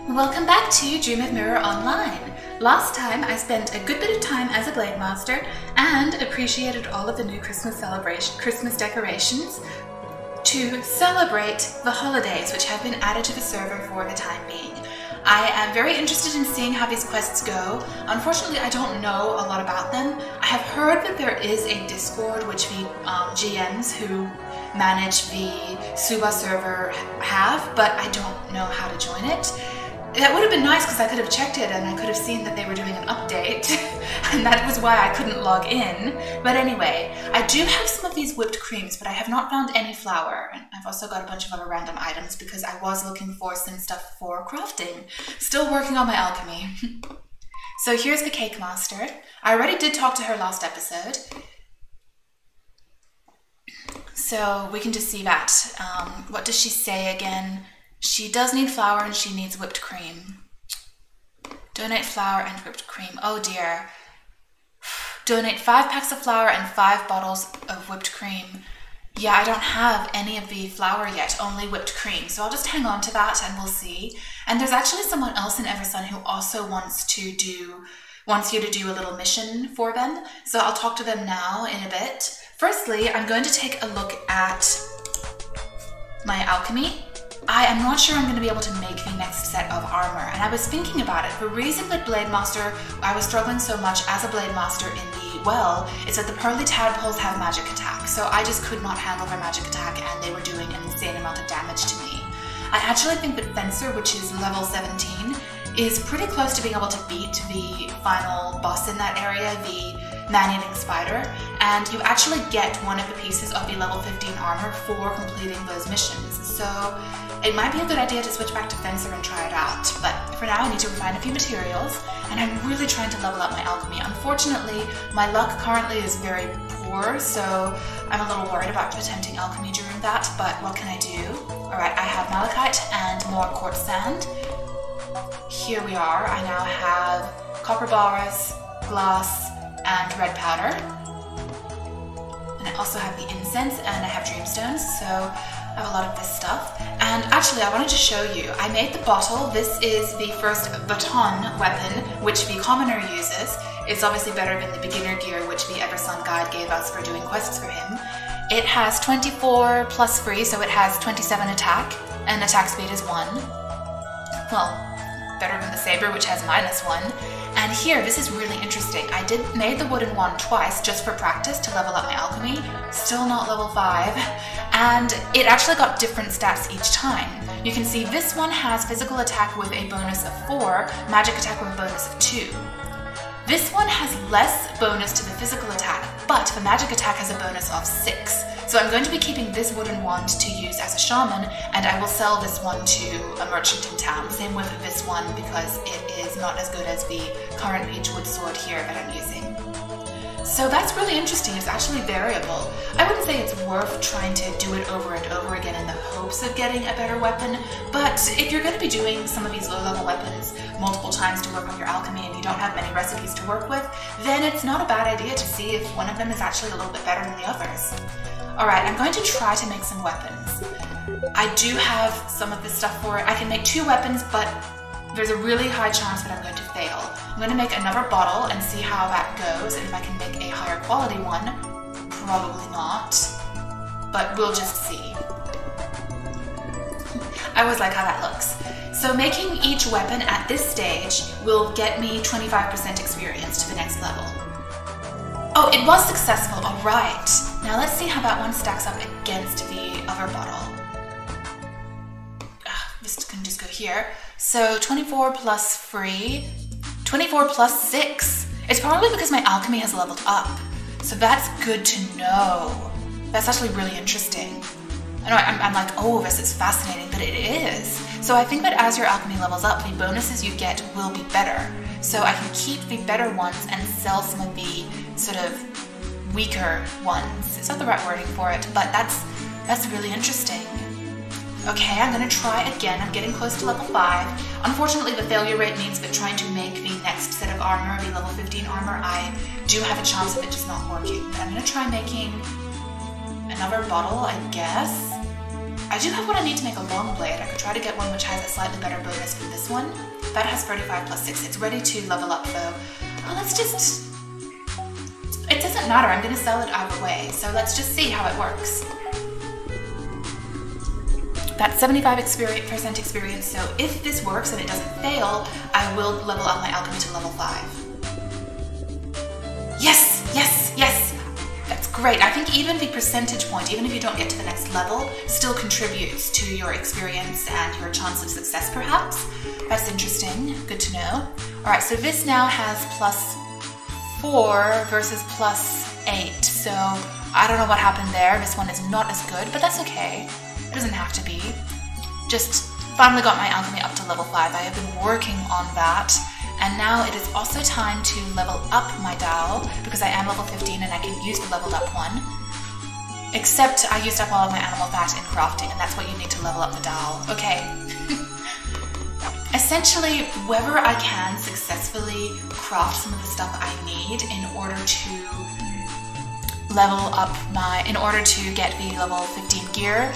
Welcome back to Dream of Mirror Online. Last time I spent a good bit of time as a Blade Master and appreciated all of the new Christmas decorations to celebrate the holidays, which have been added to the server for the time being. I am very interested in seeing how these quests go. Unfortunately, I don't know a lot about them. I have heard that there is a Discord which the GMs who manage the Suba server have, but I don't know how to join it. That would have been nice because I could have checked it and I could have seen that they were doing an update and that was why I couldn't log in. But anyway, I do have some of these whipped creams, but I have not found any flour. And I've also got a bunch of other random items because I was looking for some stuff for crafting. Still working on my alchemy. So here's the Cake Master. I already did talk to her last episode, so we can just see that. What does she say again? She does need flour and she needs whipped cream. Donate flour and whipped cream. Oh dear. Donate 5 packs of flour and 5 bottles of whipped cream. Yeah, I don't have any of the flour yet, only whipped cream. So I'll just hang on to that and we'll see. And there's actually someone else in Eversun who also wants you to do a little mission for them. So I'll talk to them now in a bit. Firstly, I'm going to take a look at my alchemy. I am not sure I'm going to be able to make the next set of armor, and I was thinking about it. The reason that Blade Master, I was struggling so much as a Blade Master in the well, is that the Pearly Tadpoles have magic attack, so I just could not handle their magic attack and they were doing an insane amount of damage to me. I actually think that Fencer, which is level 17, is pretty close to being able to beat the final boss in that area, the man-eating spider, and you actually get one of the pieces of the level 15 armor for completing those missions. So it might be a good idea to switch back to Fencer and try it out, but for now I need to refine a few materials, and I'm really trying to level up my alchemy. Unfortunately, my luck currently is very poor, so I'm a little worried about attempting alchemy during that, but what can I do? Alright, I have malachite and more quartz sand. Here we are. I now have copper bars, glass, and red powder. And I also have the incense and I have dreamstones, so I have a lot of this stuff. And actually I wanted to show you, I made the bottle. This is the first baton weapon, which the commoner uses. It's obviously better than the beginner gear, which the Eversun guide gave us for doing quests for him. It has 24 plus free, so it has 27 attack, and attack speed is 1. Well, better than the saber, which has -1. And here, this is really interesting. I made the wooden wand twice just for practice to level up my alchemy. Still not level 5. And it actually got different stats each time. You can see this one has physical attack with a bonus of 4, magic attack with a bonus of 2. This one has less bonus to the physical attack, but the magic attack has a bonus of 6. So I'm going to be keeping this wooden wand to use as a shaman, and I will sell this one to a merchant in town. Same with this one, because it is not as good as the current beechwood sword here that I'm using. So that's really interesting. It's actually variable. I wouldn't say it's worth trying to do it over and over again in the hopes of getting a better weapon, but if you're going to be doing some of these low-level weapons multiple times to work on your alchemy and you don't have many recipes to work with, then it's not a bad idea to see if one of them is actually a little bit better than the others. Alright, I'm going to try to make some weapons. I do have some of this stuff for it. I can make 2 weapons, but there's a really high chance that I'm going to fail. I'm going to make another bottle and see how that goes, and if I can make a higher quality one. Probably not, but we'll just see. I always like how that looks. So making each weapon at this stage will get me 25% experience to the next level. Oh, it was successful, alright. Now let's see how that one stacks up against the other bottle. This can just go here. So 24 plus free, 24 plus 6. It's probably because my alchemy has leveled up. So that's good to know. That's actually really interesting. I know I'm like, oh, this is fascinating, but it is. So I think that as your alchemy levels up, the bonuses you get will be better. So I can keep the better ones and sell some of the sort of weaker ones. It's not the right wording for it, but that's really interesting. Okay, I'm gonna try again. I'm getting close to level 5. Unfortunately, the failure rate means that trying to make the next set of armor, the level 15 armor, I do have a chance of it just not working. But I'm gonna try making another bottle, I guess. I do have what I need to make a long blade. I could try to get one which has a slightly better bonus than this one. That has 35 plus 6. It's ready to level up though. Well, let's just... It doesn't matter, I'm going to sell it either way, so let's just see how it works. That's 75% experience, so if this works and it doesn't fail, I will level up my alchemy to level 5. Yes, yes, yes! That's great. I think even the percentage point, even if you don't get to the next level, still contributes to your experience and your chance of success perhaps. That's interesting, good to know. Alright, so this now has +4 versus +8, so I don't know what happened there. This one is not as good, but that's okay. It doesn't have to be. Just finally got my alchemy up to level 5. I have been working on that, and now it is also time to level up my Dao, because I am level 15 and I can use the leveled up one. Except I used up all of my animal fat in crafting, and that's what you need to level up the Dao. Okay. Essentially, whether I can successfully craft some of the stuff I need in order to level up in order to get the level 15 gear,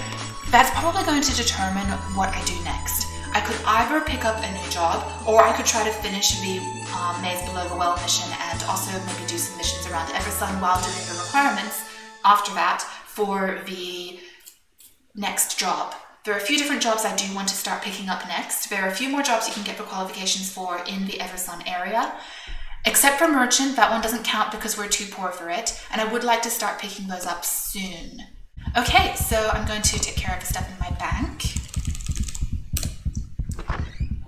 that's probably going to determine what I do next. I could either pick up a new job, or I could try to finish the Maze Below the Well mission and also maybe do some missions around Eversun while doing the requirements after that for the next job. There are a few different jobs I do want to start picking up next. There are a few more jobs you can get the qualifications for in the Eversun area. Except for Merchant, that one doesn't count because we're too poor for it, and I would like to start picking those up soon. Okay, so I'm going to take care of the stuff in my bank.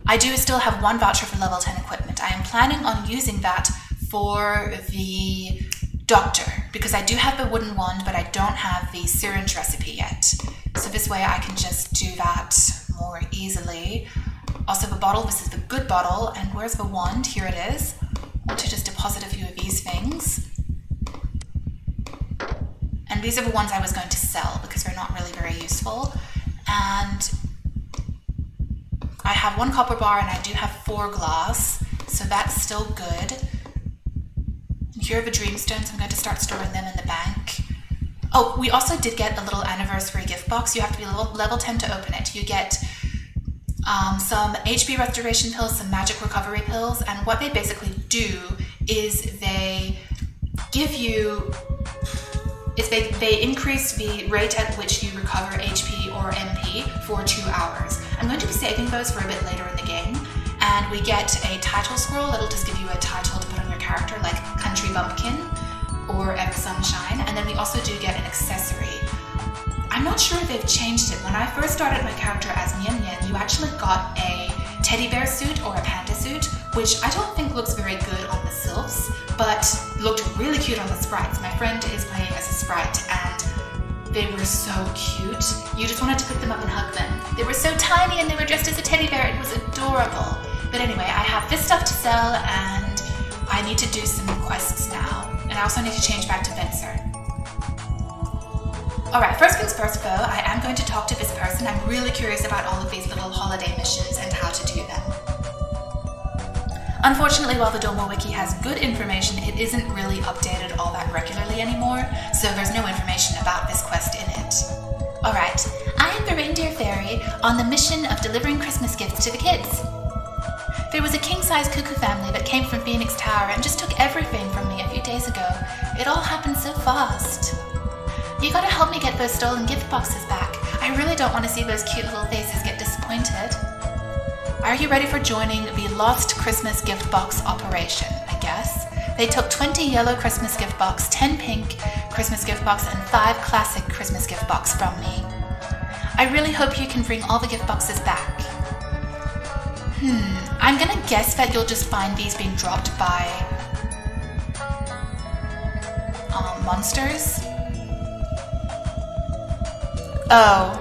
I do still have 1 voucher for level 10 equipment. I am planning on using that for the doctor, because I do have the wooden wand, but I don't have the syringe recipe yet. So this way I can just do that more easily. Also the bottle, this is the good bottle, and where's the wand? Here it is. I want to just deposit a few of these things. And these are the ones I was going to sell because they're not really very useful. And I have 1 copper bar and I do have 4 glass, so that's still good. And here are the dreamstones. I'm going to start storing them in the bank. Oh, we also did get a little anniversary gift box. You have to be level 10 to open it. You get some HP restoration pills, some magic recovery pills, and what they basically do is they give you... They increase the rate at which you recover HP or MP for 2 hours. I'm going to be saving those for a bit later in the game, and we get a title scroll that'll just give you a title to put on your character, like Country Bumpkin or Ever Sunshine, and then we also do get an accessory. I'm not sure if they've changed it. When I first started my character as Mian Mian, you actually got a teddy bear suit or a panda suit, which I don't think looks very good on the sylphs, but looked really cute on the sprites. My friend is playing as a sprite, and they were so cute. You just wanted to pick them up and hug them. They were so tiny and they were dressed as a teddy bear. It was adorable. But anyway, I have this stuff to sell, and I need to do some quests now. And I also need to change back to Venser. Alright, first things first though, I am going to talk to this person. I'm really curious about all of these little holiday missions and how to do them. Unfortunately, while the Domo Wiki has good information, it isn't really updated all that regularly anymore, so there's no information about this quest in it. Alright, I am the Reindeer Fairy on the mission of delivering Christmas gifts to the kids. There was a king-size cuckoo family that came from Phoenix Tower and just took everything from me a few days ago. It all happened so fast. You gotta help me get those stolen gift boxes back. I really don't want to see those cute little faces get disappointed. Are you ready for joining the Lost Christmas Gift Box operation, I guess? They took 20 yellow Christmas gift box, 10 pink Christmas gift box, and 5 classic Christmas gift box from me. I really hope you can bring all the gift boxes back. I'm gonna guess that you'll just find these being dropped by monsters. Oh,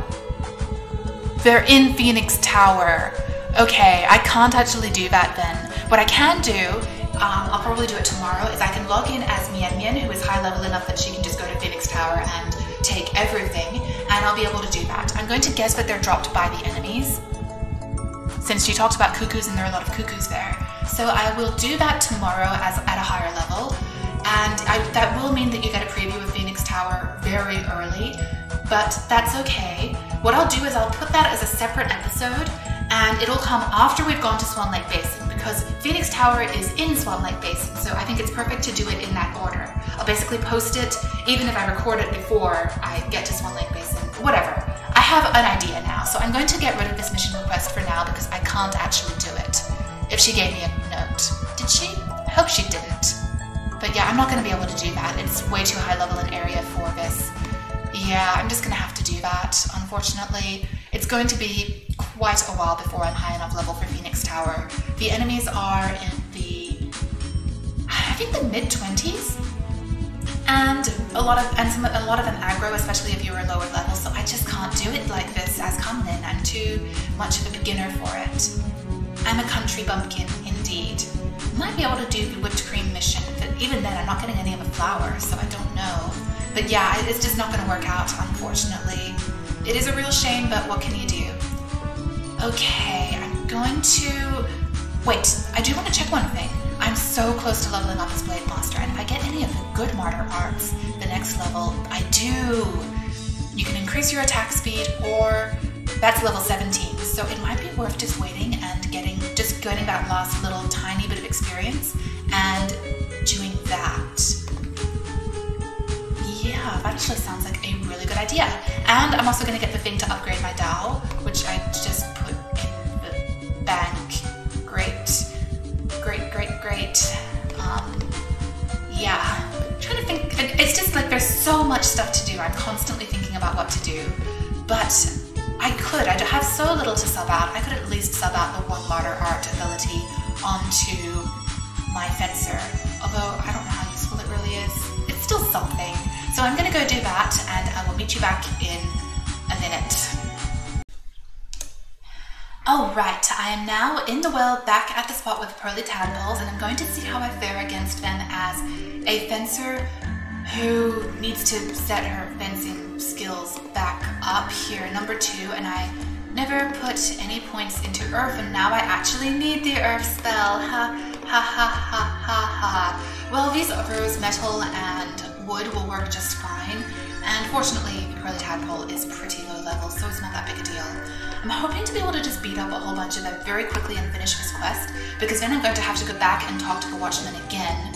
they're in Phoenix Tower. Okay, I can't actually do that then. What I can do, I'll probably do it tomorrow, is I can log in as Mian Mian, who is high level enough that she can just go to Phoenix Tower and take everything, and I'll be able to do that. I'm going to guess that they're dropped by the enemies, since she talked about cuckoos and there are a lot of cuckoos there. So I will do that tomorrow as at a higher level, and that will mean that you get a preview of Phoenix Tower very early, but that's okay. What I'll do is I'll put that as a separate episode, and it'll come after we've gone to Swan Lake Basin, because Phoenix Tower is in Swan Lake Basin, so I think it's perfect to do it in that order. I'll basically post it, even if I record it before I get to Swan Lake Basin, whatever. I have an idea now, so I'm going to get rid of this mission request for now because I can't actually do it. If she gave me a note. Did she? I hope she didn't. But yeah, I'm not going to be able to do that. It's way too high level an area for this. Yeah, I'm just going to have to do that, unfortunately. It's going to be quite a while before I'm high enough level for Phoenix Tower. The enemies are in the, I think the mid-20s, and a lot of them aggro, especially if you're a lower level. So I just can't do it like this as Kumlin. I'm too much of a beginner for it. I'm a country bumpkin, indeed. Might be able to do the whipped cream mission, but even then I'm not getting any of the flowers, so I don't know. But yeah, it's just not going to work out, unfortunately. It is a real shame, but what can you do? Okay, I'm going to... Wait, I do want to check one thing. I'm so close to leveling up as Blade Master, and if I get any of the good martyr arts, the next level, I do. You can increase your attack speed, or that's level 17, so it might be worth just waiting and getting that last little tiny bit of experience and doing that. Yeah, that actually sounds like a really good idea. And I'm also going to get the thing to upgrade my Dao, which I just put in the bank. Great. Yeah, I'm trying to think. It's just like there's so much stuff to do. I'm constantly thinking about what to do. But I have so little to sub out. I could at least sub out the one martyr art ability onto my fencer. Although I don't know how useful it really is. It's still something. So I'm going to go do that, and I will meet you back in a minute. Alright, I am now in the world back at the spot with the pearly tadpoles, and I'm going to see how I fare against them as a fencer who needs to set her fencing skills back up here, number 2, and I never put any points into Earth, and now I actually need the Earth spell. Ha ha ha ha ha ha. Well, these others, metal and wood, will work just fine, and fortunately the pearly tadpole is pretty low level, so it's not that big a deal. I'm hoping to be able to just beat up a whole bunch of them very quickly and finish this quest, because then I'm going to have to go back and talk to the Watchman again.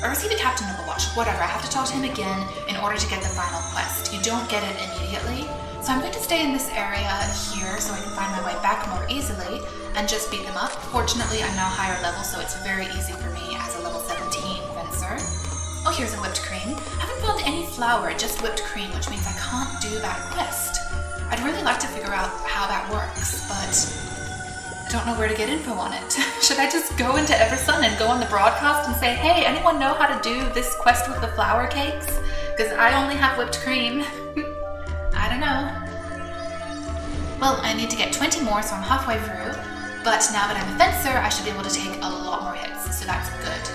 Or is he the captain of the watch? Whatever, I have to talk to him again in order to get the final quest. You don't get it immediately, so I'm going to stay in this area here so I can find my way back more easily and just beat them up. Fortunately, I'm now higher level, so it's very easy for me as a level 17 fencer. Oh, here's a whipped cream. I haven't found any flour, just whipped cream, which means I can't do that quest. I'd really like to figure out how that works, but I don't know where to get info on it. Should I just go into Eversun and go on the broadcast and say, hey, anyone know how to do this quest with the flour cakes? Because I only have whipped cream. I don't know. Well, I need to get 20 more, so I'm halfway through. But now that I'm a fencer, I should be able to take a lot more hits, so that's good.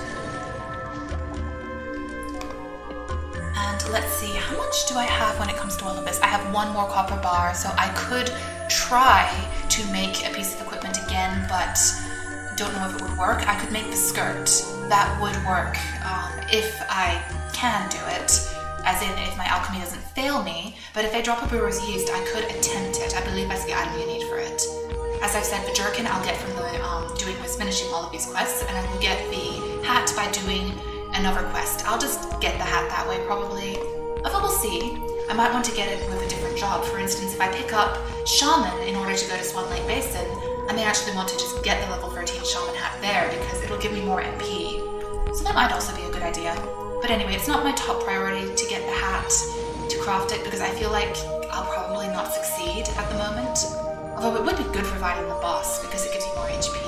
And let's see, how much do I have when it comes to all of this? I have 1 more copper bar, so I could try to make a piece of equipment again, but don't know if it would work. I could make the skirt. That would work if I can do it, as in if my alchemy doesn't fail me, but if I drop a brewer's yeast, I could attempt it. I believe that's the item you need for it. As I've said, the jerkin I'll get from finishing all of these quests, and I will get the hat by doing another quest. I'll just get the hat that way, probably. Although we'll see. I might want to get it with a different job. For instance, if I pick up Shaman in order to go to Swan Lake Basin, I may actually want to just get the level 13 Shaman hat there because it'll give me more MP. So that might also be a good idea. But anyway, it's not my top priority to get the hat, to craft it, because I feel like I'll probably not succeed at the moment. Although it would be good for fighting the boss because it gives you more HP.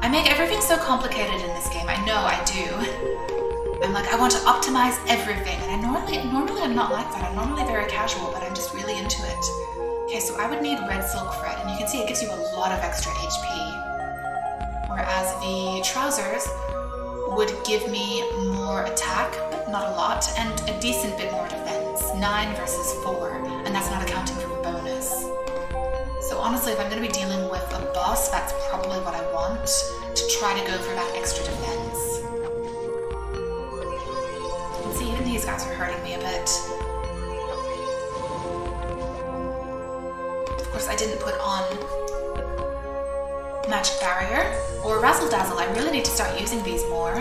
I make everything so complicated in this game. I know I do. I'm like, I want to optimize everything, and normally I'm not like that. I'm normally very casual, but I'm just really into it. Okay, so I would need red silk thread, and you can see it gives you a lot of extra HP. Whereas the trousers would give me more attack, but not a lot, and a decent bit more defense. 9 versus 4, and that's not accounting for the bonus. So honestly, if I'm going to be dealing with a boss, that's probably what I want, to try to go for that extra defense. You can see even these guys are hurting me a bit. course I didn't put on Magic Barrier or Razzle Dazzle. I really need to start using these more.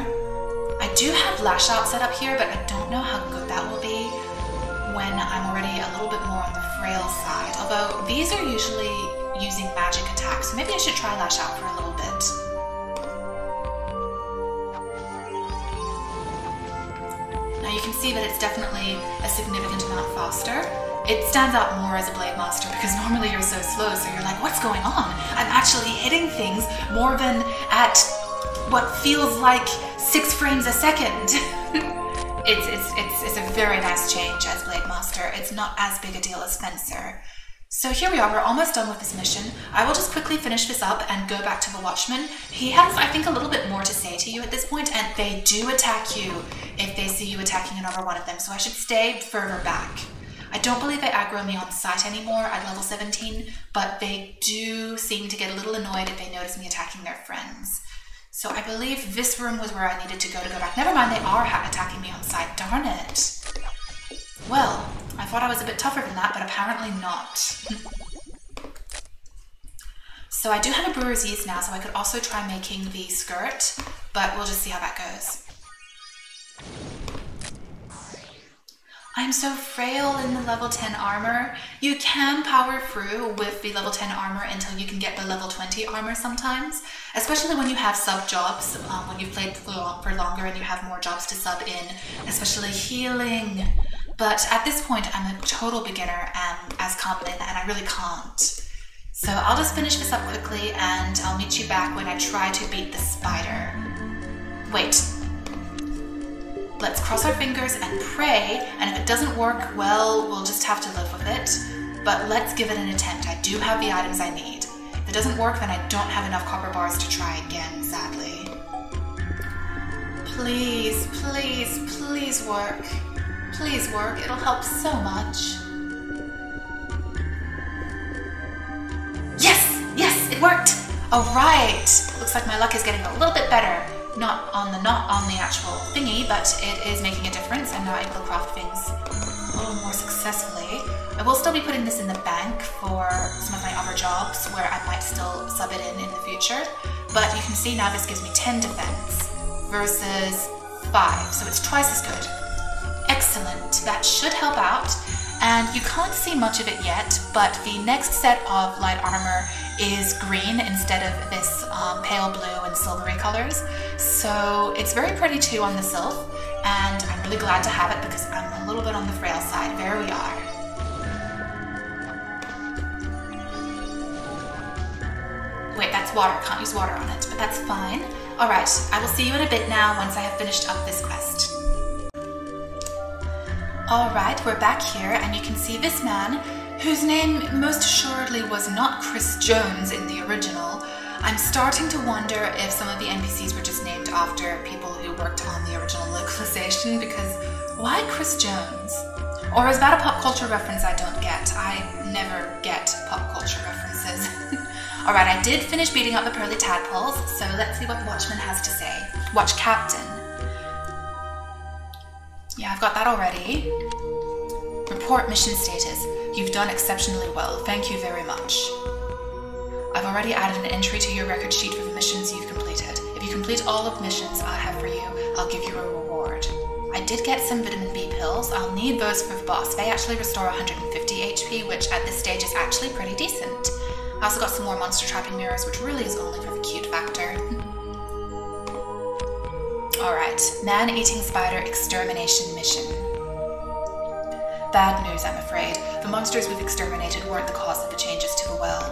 I do have Lash Out set up here, but I don't know how good that will be when I'm already a little bit more on the frail side. Although these are usually using magic attacks, so maybe I should try Lash Out for a little bit. Now you can see that it's definitely a significant amount faster. It stands out more as a Blade Master because normally you're so slow, so you're like, what's going on? I'm actually hitting things more than at what feels like 6 frames a second. It's a very nice change as Blade Master. It's not as big a deal as Fencer. So here we are, we're almost done with this mission. I will just quickly finish this up and go back to the Watchman. He has, I think, a little bit more to say to you at this point, and they do attack you if they see you attacking another one of them, so I should stay further back. I don't believe they aggro me on sight anymore at level 17, but they do seem to get a little annoyed if they notice me attacking their friends. So I believe this room was where I needed to go back. Never mind, they are attacking me on sight. Darn it. Well, I thought I was a bit tougher than that, but apparently not. So I do have a Brewer's Yeast now, so I could also try making the skirt, but we'll just see how that goes. I'm so frail in the level 10 armor. You can power through with the level 10 armor until you can get the level 20 armor sometimes, especially when you have sub jobs, when you've played for longer and you have more jobs to sub in, especially healing. But at this point, I'm a total beginner as Common, and I really can't. So I'll just finish this up quickly and I'll meet you back when I try to beat the spider. Wait. Let's cross our fingers and pray, and if it doesn't work, well, we'll just have to live with it. But let's give it an attempt. I do have the items I need. If it doesn't work, then I don't have enough copper bars to try again, sadly. Please, please, please work. Please work. It'll help so much. Yes! Yes, it worked! Alright! Looks like my luck is getting a little bit better. Not on the actual thingy, but it is making a difference. I'm now able to craft things a little more successfully. I will still be putting this in the bank for some of my other jobs where I might still sub it in the future. But you can see now this gives me 10 defense versus 5, so it's twice as good. Excellent, that should help out. And you can't see much of it yet, but the next set of light armor is green instead of this pale blue and silvery colors. So it's very pretty too on the Sylph, and I'm really glad to have it because I'm a little bit on the frail side. There we are. Wait, that's water. Can't use water on it, but that's fine. Alright, I will see you in a bit now once I have finished up this quest. Alright, we're back here, and you can see this man, whose name most assuredly was not Chris Jones in the original. I'm starting to wonder if some of the NPCs were just named after people who worked on the original localization, because why Chris Jones? Or is that a pop culture reference I don't get? I never get pop culture references. Alright, I did finish beating up the Pearly Tadpoles, so let's see what the Watchman has to say. Watch Captain. Yeah, I've got that already. Report mission status. You've done exceptionally well. Thank you very much. I've already added an entry to your record sheet for the missions you've completed. If you complete all of the missions I have for you, I'll give you a reward. I did get some vitamin B pills. I'll need those for the boss. They actually restore 150 HP, which at this stage is actually pretty decent. I also got some more monster trapping mirrors, which really is only for the cute factor. Alright, man-eating spider extermination mission. Bad news, I'm afraid. The monsters we've exterminated weren't the cause of the changes to the well.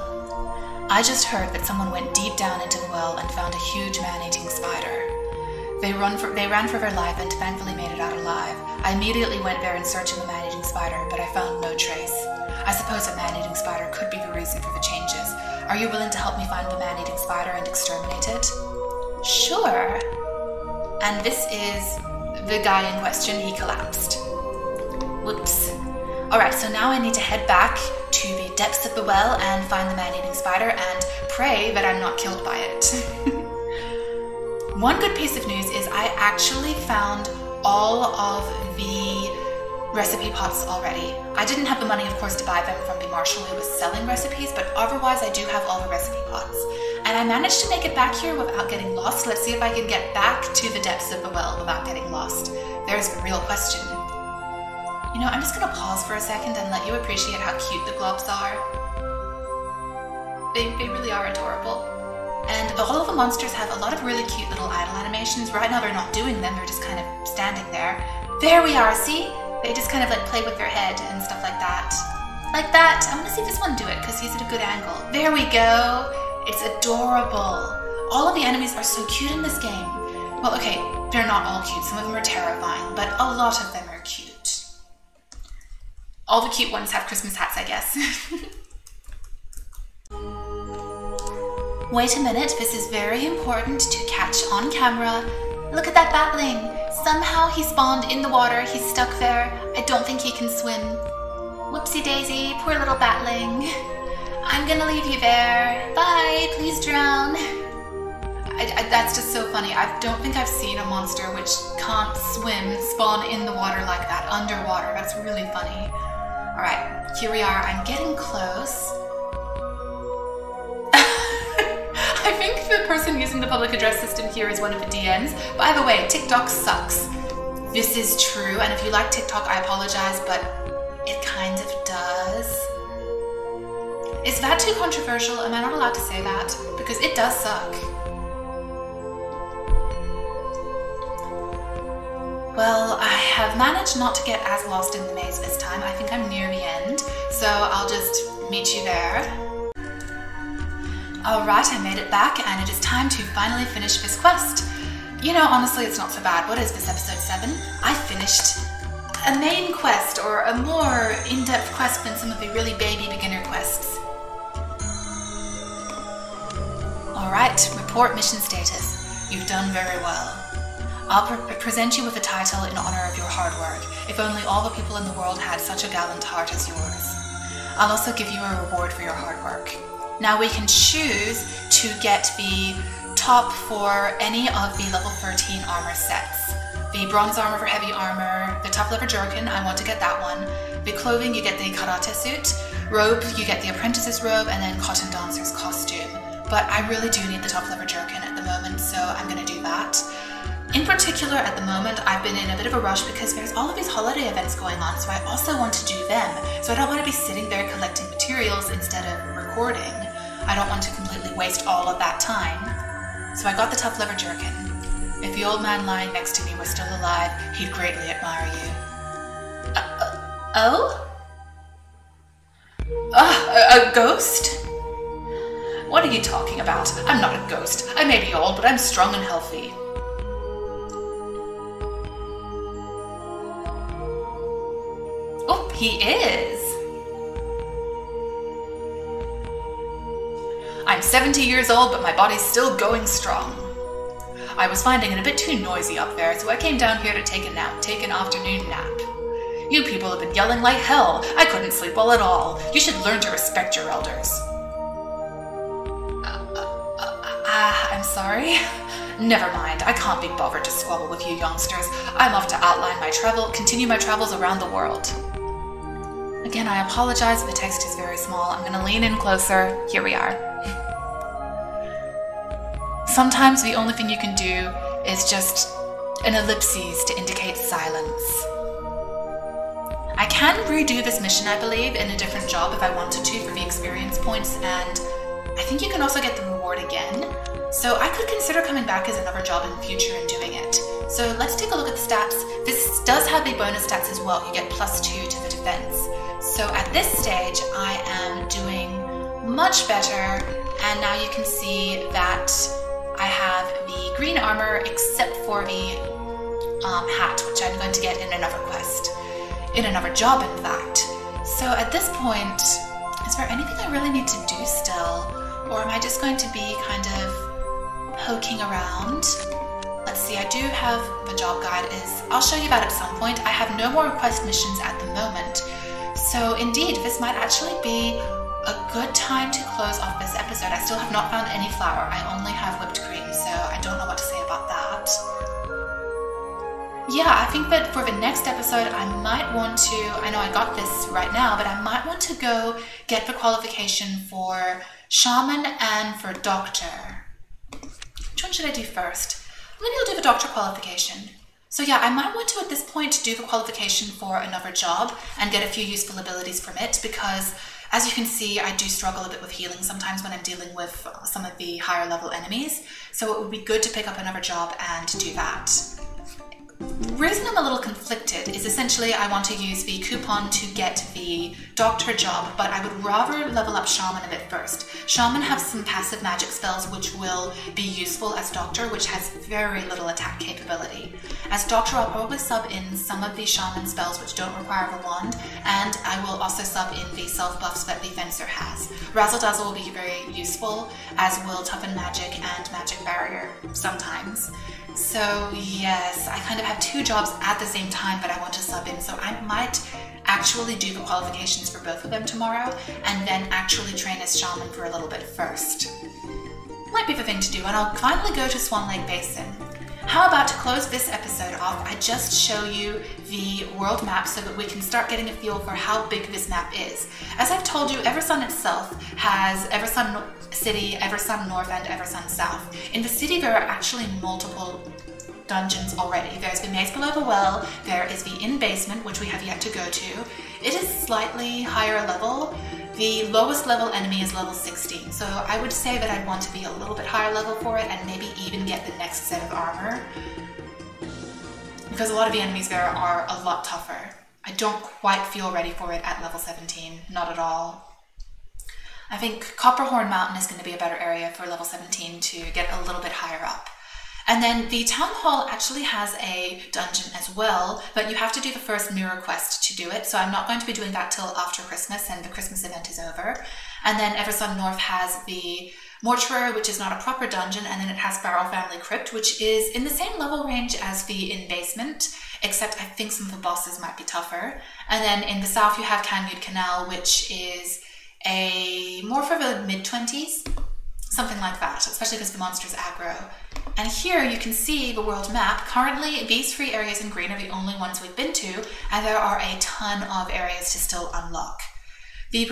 I just heard that someone went deep down into the well and found a huge man-eating spider. They ran for their life and thankfully made it out alive. I immediately went there in search of the man-eating spider, but I found no trace. I suppose a man-eating spider could be the reason for the changes. Are you willing to help me find the man-eating spider and exterminate it? Sure. And this is the guy in question. He collapsed. Whoops. Alright, so now I need to head back to the depths of the well and find the man-eating spider and pray that I'm not killed by it. One good piece of news is I actually found all of the recipe pots already. I didn't have the money, of course, to buy them from the marshal who was selling recipes, but otherwise I do have all the recipe pots. And I managed to make it back here without getting lost. Let's see if I can get back to the depths of the well without getting lost. There's the real question. You know, I'm just gonna pause for a second and let you appreciate how cute the globs are. They really are adorable. And all of the monsters have a lot of really cute little idle animations. Right now they're not doing them, they're just kind of standing there. There we are, see? They just kind of like play with their head and stuff like that. Like that. I'm gonna see this one do it because he's at a good angle. There we go. It's adorable. All of the enemies are so cute in this game. Well, okay, they're not all cute. Some of them are terrifying, but a lot of them are cute. All the cute ones have Christmas hats, I guess. Wait a minute, this is very important to catch on camera. Look at that batling. Somehow he spawned in the water, he's stuck there. I don't think he can swim. Whoopsie daisy, poor little batling. I'm gonna leave you there. Bye, please drown. That's just so funny. I don't think I've seen a monster which can't swim spawn in the water like that, underwater. That's really funny. All right, here we are. I'm getting close. I think the person using the public address system here is one of the DMs. By the way, TikTok sucks. This is true, and if you like TikTok, I apologize, but it kind of does. Is that too controversial? Am I not allowed to say that? Because it does suck. Well, I have managed not to get as lost in the maze this time. I think I'm near the end, so I'll just meet you there. Alright, I made it back, and it is time to finally finish this quest. You know, honestly, it's not so bad. What is this, episode 7? I finished a main quest, or a more in-depth quest than some of the really baby beginner quests. Alright, report mission status. You've done very well. I'll present you with a title in honor of your hard work. If only all the people in the world had such a gallant heart as yours. I'll also give you a reward for your hard work. Now we can choose to get the top for any of the level 13 armor sets. The bronze armor for heavy armor, the tough leather jerkin, I want to get that one. The clothing, you get the karate suit. Robe, you get the apprentice's robe, and then cotton dancer's costume. But I really do need the tough leather jerkin at the moment, so I'm gonna do that. In particular, at the moment, I've been in a bit of a rush because there's all of these holiday events going on, so I also want to do them. So I don't want to be sitting there collecting materials instead of recording. I don't want to completely waste all of that time. So I got the tough leather jerkin. If the old man lying next to me was still alive, he'd greatly admire you. Oh? A ghost? What are you talking about? I'm not a ghost. I may be old, but I'm strong and healthy. Oh, he is. I'm 70 years old, but my body's still going strong. I was finding it a bit too noisy up there, so I came down here to take an afternoon nap. You people have been yelling like hell. I couldn't sleep well at all. You should learn to respect your elders. I'm sorry. Never mind, I can't be bothered to squabble with you youngsters. I'm off to continue my travels around the world. Again, I apologize if the text is very small. I'm gonna lean in closer. Here we are. Sometimes the only thing you can do is just an ellipses to indicate silence. I can redo this mission, I believe, in a different job if I wanted to for the experience points, and I think you can also get the reward again. So I could consider coming back as another job in the future and doing it. So let's take a look at the stats. This does have the bonus stats as well. You get +2 to the defense. So at this stage, I am doing much better, and now you can see that I have the green armor except for the hat, which I'm going to get in another quest. In another job, in fact. So at this point, is there anything I really need to do still? Or am I just going to be kind of poking around? Let's see, I do have the job guide. I'll show you that at some point. I have no more quest missions at the moment. So indeed, this might actually be a good time to close off this episode. I still have not found any flour. I only have whipped cream, so I don't know what to say about that. Yeah, I think that for the next episode, I might want to, I know I got this right now, but I might want to go get the qualification for Shaman and for Doctor. Which one should I do first? Maybe I'll do the Doctor qualification. So yeah, I might want to at this point do the qualification for another job and get a few useful abilities from it, because as you can see, I do struggle a bit with healing sometimes when I'm dealing with some of the higher level enemies. So it would be good to pick up another job and do that. The reason I'm a little conflicted is essentially I want to use the coupon to get the Doctor job, but I would rather level up Shaman a bit first. Shaman have some passive magic spells which will be useful as Doctor, which has very little attack capability. As Doctor, I'll probably sub in some of the Shaman spells which don't require the wand, and I will also sub in the self buffs that the Fencer has. Razzle Dazzle will be very useful, as will Toughen Magic and Magic Barrier sometimes. So yes, I kind of have two jobs at the same time, but I want to sub in, so I might actually do the qualifications for both of them tomorrow and then actually train as Shaman for a little bit first. Might be the thing to do, and I'll finally go to Swan Lake Basin. How about to close this episode off, I just show you the world map so that we can start getting a feel for how big this map is. As I've told you, Eversun itself has Eversun City, Eversun North, and Eversun South. In the city, there are actually multiple dungeons already. There's the Maze Below the Well, there is the Inn Basement, which we have yet to go to. It is slightly higher level. The lowest level enemy is level 16, so I would say that I'd want to be a little bit higher level for it and maybe even get the next set of armor, because a lot of the enemies there are a lot tougher. I don't quite feel ready for it at level 17, not at all. I think Copperhorn Mountain is going to be a better area for level 17 to get a little bit higher up. And then the Town Hall actually has a dungeon as well, but you have to do the first mirror quest to do it, so I'm not going to be doing that till after Christmas and the Christmas event is over. And then Eversun North has the Mortuary, which is not a proper dungeon, and then it has Barrel Family Crypt, which is in the same level range as the Inn Basement, except I think some of the bosses might be tougher. And then in the south you have Canute Canal, which is a more for the mid-20s, something like that, especially because the monster's aggro. And here you can see the world map. Currently, these three areas in green are the only ones we've been to, and there are a ton of areas to still unlock. The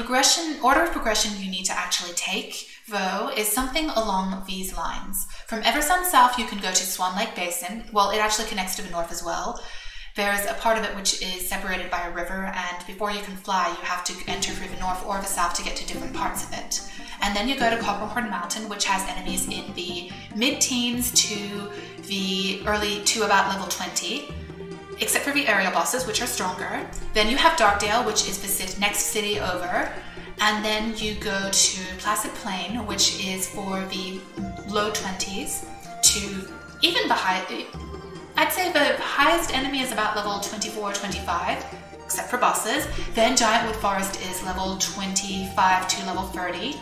order of progression you need to actually take, though, is something along these lines. From Eversun South, you can go to Swan Lake Basin. Well, it actually connects to the north as well. There's a part of it which is separated by a river, and before you can fly, you have to enter through the north or the south to get to different parts of it. And then you go to Copperhorn Mountain, which has enemies in the mid-teens to about level 20, except for the aerial bosses, which are stronger. Then you have Darkdale, which is the next city over. And then you go to Placid Plain, which is for the low 20s to even the high. I'd say the highest enemy is about level 24, 25, except for bosses. Then Giantwood Forest is level 25 to level 30.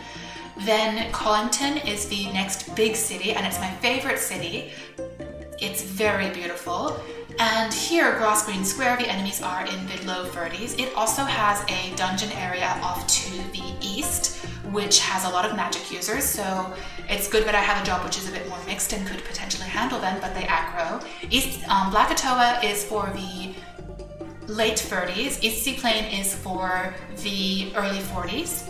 Then Collington is the next big city, and it's my favorite city. It's very beautiful. And here, Grass Green Square, the enemies are in the low 30s. It also has a dungeon area off to the east, which has a lot of magic users, so it's good that I have a job which is a bit more mixed and could potentially handle them, but they aggro. Blackatoa is for the late 30s. East Sea Plain is for the early 40s.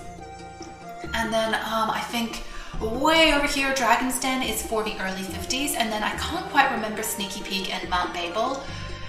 And then I think way over here, Dragon's Den is for the early 50s, and then I can't quite remember Sneaky Peak and Mount Babel.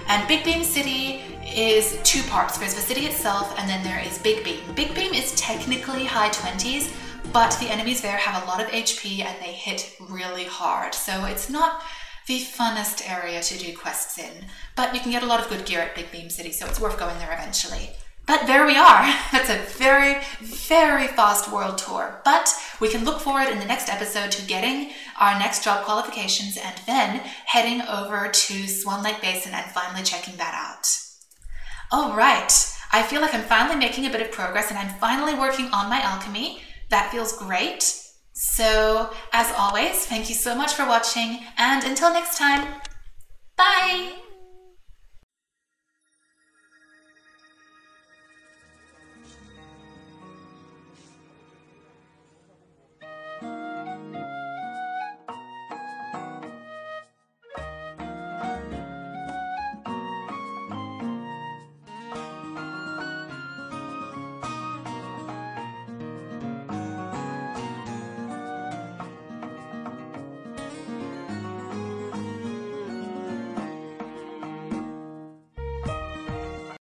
And Big Beam City is two parts. There's the city itself, and then there is Big Beam. Big Beam is technically high 20s, but the enemies there have a lot of HP and they hit really hard. So it's not the funnest area to do quests in, but you can get a lot of good gear at Big Beam City, so it's worth going there eventually. But there we are. That's a very, very fast world tour. But we can look forward in the next episode to getting our next job qualifications and then heading over to Swan Lake Basin and finally checking that out. All right. I feel like I'm finally making a bit of progress and I'm finally working on my alchemy. That feels great. So, as always, thank you so much for watching, and until next time, bye!